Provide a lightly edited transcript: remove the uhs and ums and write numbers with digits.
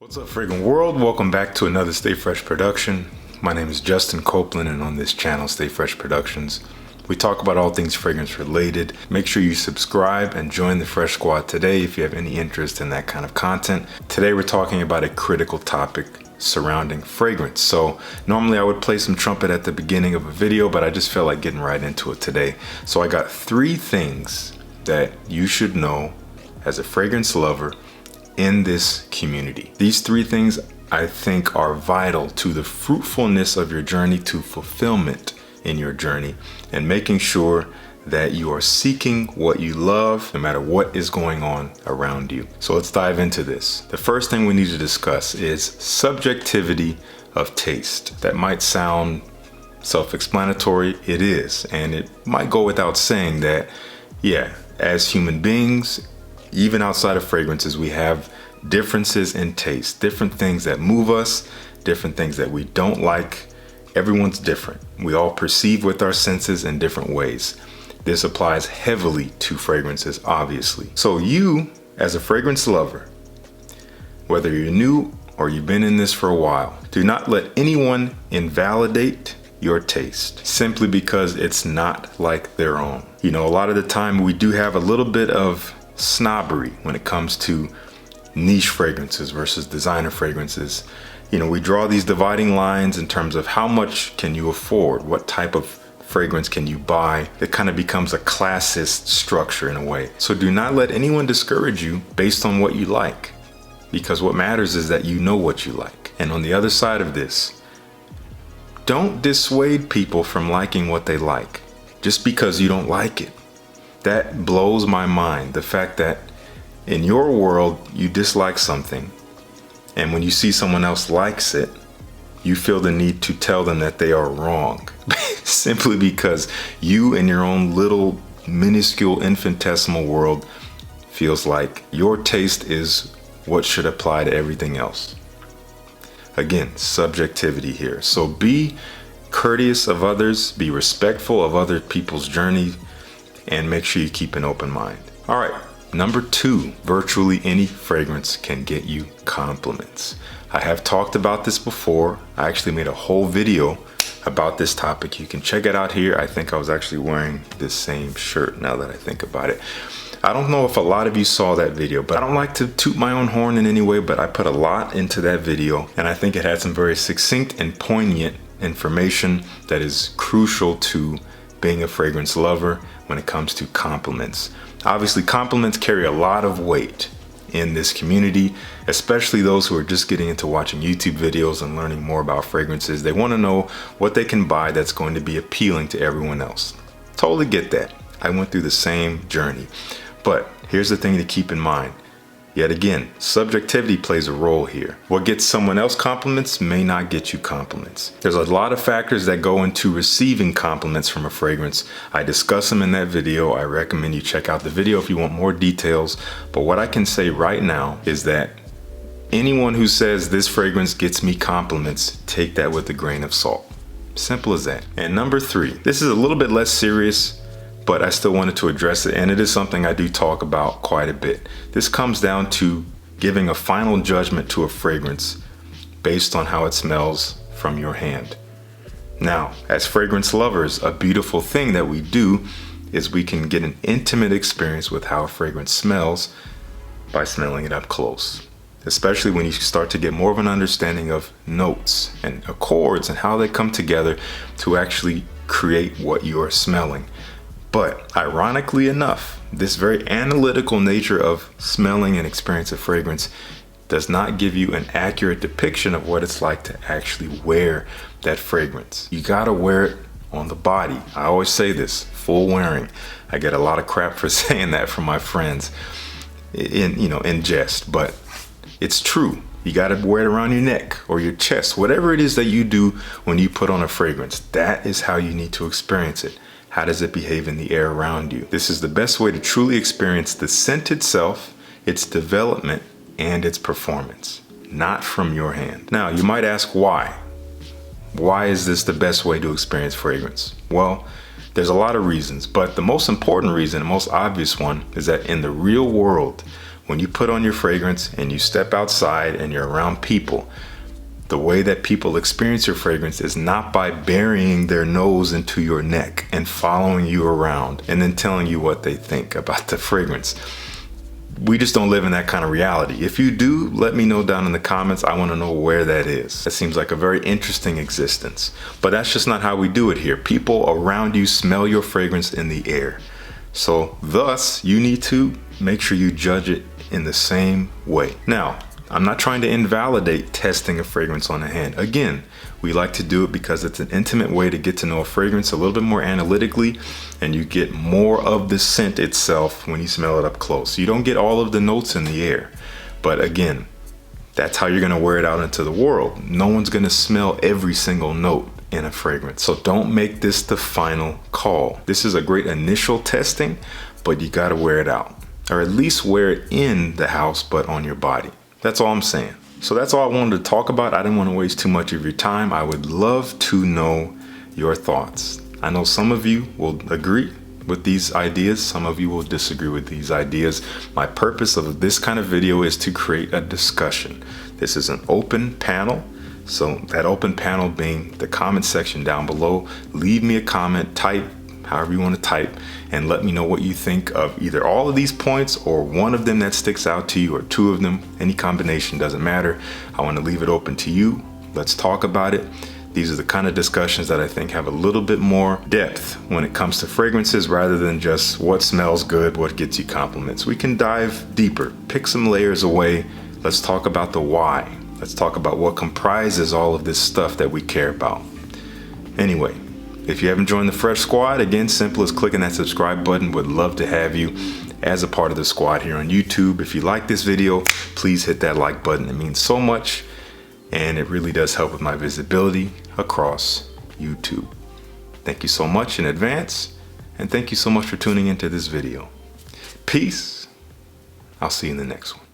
What's up, friggin' world? Welcome back to another Stay Fresh production. My name is Justin Copeland, and on this channel, Stay Fresh Productions, we talk about all things fragrance related. Make sure you subscribe and join the Fresh Squad today if you have any interest in that kind of content. Today, we're talking about a critical topic surrounding fragrance. So normally I would play some trumpet at the beginning of a video, but I just felt like getting right into it today. So I got 3 things that you should know as a fragrance lover in this community. These 3 things I think are vital to the fruitfulness of your journey, to fulfillment in your journey, and making sure that you are seeking what you love no matter what is going on around you. So let's dive into this. The first thing we need to discuss is subjectivity of taste. That might sound self-explanatory. It is, and it might go without saying that, yeah, as human beings, even outside of fragrances, we have differences in taste, different things that move us, different things that we don't like. Everyone's different. We all perceive with our senses in different ways. This applies heavily to fragrances, obviously. So you, as a fragrance lover, whether you're new or you've been in this for a while, do not let anyone invalidate your taste simply because it's not like their own. You know, a lot of the time we do have a little bit of snobbery when it comes to niche fragrances versus designer fragrances. You know, we draw these dividing lines in terms of how much can you afford, what type of fragrance can you buy. It kind of becomes a classist structure in a way. So do not let anyone discourage you based on what you like, because what matters is that you know what you like. And on the other side of this, don't dissuade people from liking what they like just because you don't like it. That blows my mind. The fact that in your world, you dislike something, and when you see someone else likes it, you feel the need to tell them that they are wrong simply because you in your own little minuscule infinitesimal world feels like your taste is what should apply to everything else. Again, subjectivity here. So be courteous of others, be respectful of other people's journey, and make sure you keep an open mind. All right, number 2, virtually any fragrance can get you compliments. I have talked about this before. I actually made a whole video about this topic. You can check it out here. I think I was actually wearing this same shirt now that I think about it. I don't know if a lot of you saw that video, but I don't like to toot my own horn in any way, but I put a lot into that video, and I think it had some very succinct and poignant information that is crucial to being a fragrance lover when it comes to compliments. Obviously, compliments carry a lot of weight in this community, especially those who are just getting into watching YouTube videos and learning more about fragrances. They want to know what they can buy that's going to be appealing to everyone else. Totally get that. I went through the same journey. But here's the thing to keep in mind. Yet again, subjectivity plays a role here. What gets someone else compliments may not get you compliments. There's a lot of factors that go into receiving compliments from a fragrance. I discuss them in that video. I recommend you check out the video if you want more details. But what I can say right now is that anyone who says this fragrance gets me compliments, take that with a grain of salt. Simple as that. And number 3, this is a little bit less serious, but I still wanted to address it, and it is something I do talk about quite a bit. This comes down to giving a final judgment to a fragrance based on how it smells from your hand. Now, as fragrance lovers, a beautiful thing that we do is we can get an intimate experience with how a fragrance smells by smelling it up close, especially when you start to get more of an understanding of notes and accords and how they come together to actually create what you are smelling. But ironically enough, this very analytical nature of smelling and experience of fragrance does not give you an accurate depiction of what it's like to actually wear that fragrance. You gotta wear it on the body. I always say this, full wearing. I get a lot of crap for saying that from my friends in jest, but it's true. You gotta wear it around your neck or your chest, whatever it is that you do when you put on a fragrance. That is how you need to experience it. How does it behave in the air around you? This is the best way to truly experience the scent itself, its development, and its performance, not from your hand. Now, you might ask why. Why is this the best way to experience fragrance? Well, there's a lot of reasons, but the most important reason, the most obvious one, is that in the real world, when you put on your fragrance and you step outside and you're around people, the way that people experience your fragrance is not by burying their nose into your neck and following you around and then telling you what they think about the fragrance. We just don't live in that kind of reality. If you do, let me know down in the comments. I want to know where that is. That seems like a very interesting existence. But that's just not how we do it here. People around you smell your fragrance in the air. So thus, you need to make sure you judge it in the same way. Now, I'm not trying to invalidate testing a fragrance on a hand. Again, we like to do it because it's an intimate way to get to know a fragrance a little bit more analytically, and you get more of the scent itself when you smell it up close. You don't get all of the notes in the air, but again, that's how you're gonna wear it out into the world. No one's gonna smell every single note in a fragrance. So don't make this the final call. This is a great initial testing, but you gotta wear it out, or at least wear it in the house, but on your body. That's all I'm saying. So that's all I wanted to talk about. I didn't want to waste too much of your time. I would love to know your thoughts. I know some of you will agree with these ideas. Some of you will disagree with these ideas. My purpose of this kind of video is to create a discussion. This is an open panel. So that open panel being the comment section down below. Leave me a comment, type however you want to type, and let me know what you think of either all of these points or one of them that sticks out to you, or two of them. Any combination doesn't matter. I want to leave it open to you. Let's talk about it. These are the kind of discussions that I think have a little bit more depth when it comes to fragrances, rather than just what smells good, what gets you compliments. We can dive deeper, pick some layers away. Let's talk about the why. Let's talk about what comprises all of this stuff that we care about. Anyway, if you haven't joined the Fresh Squad, again, simple as clicking that subscribe button. Would love to have you as a part of the squad here on YouTube. If you like this video, please hit that like button. It means so much, and it really does help with my visibility across YouTube. Thank you so much in advance, and thank you so much for tuning into this video. Peace. I'll see you in the next one.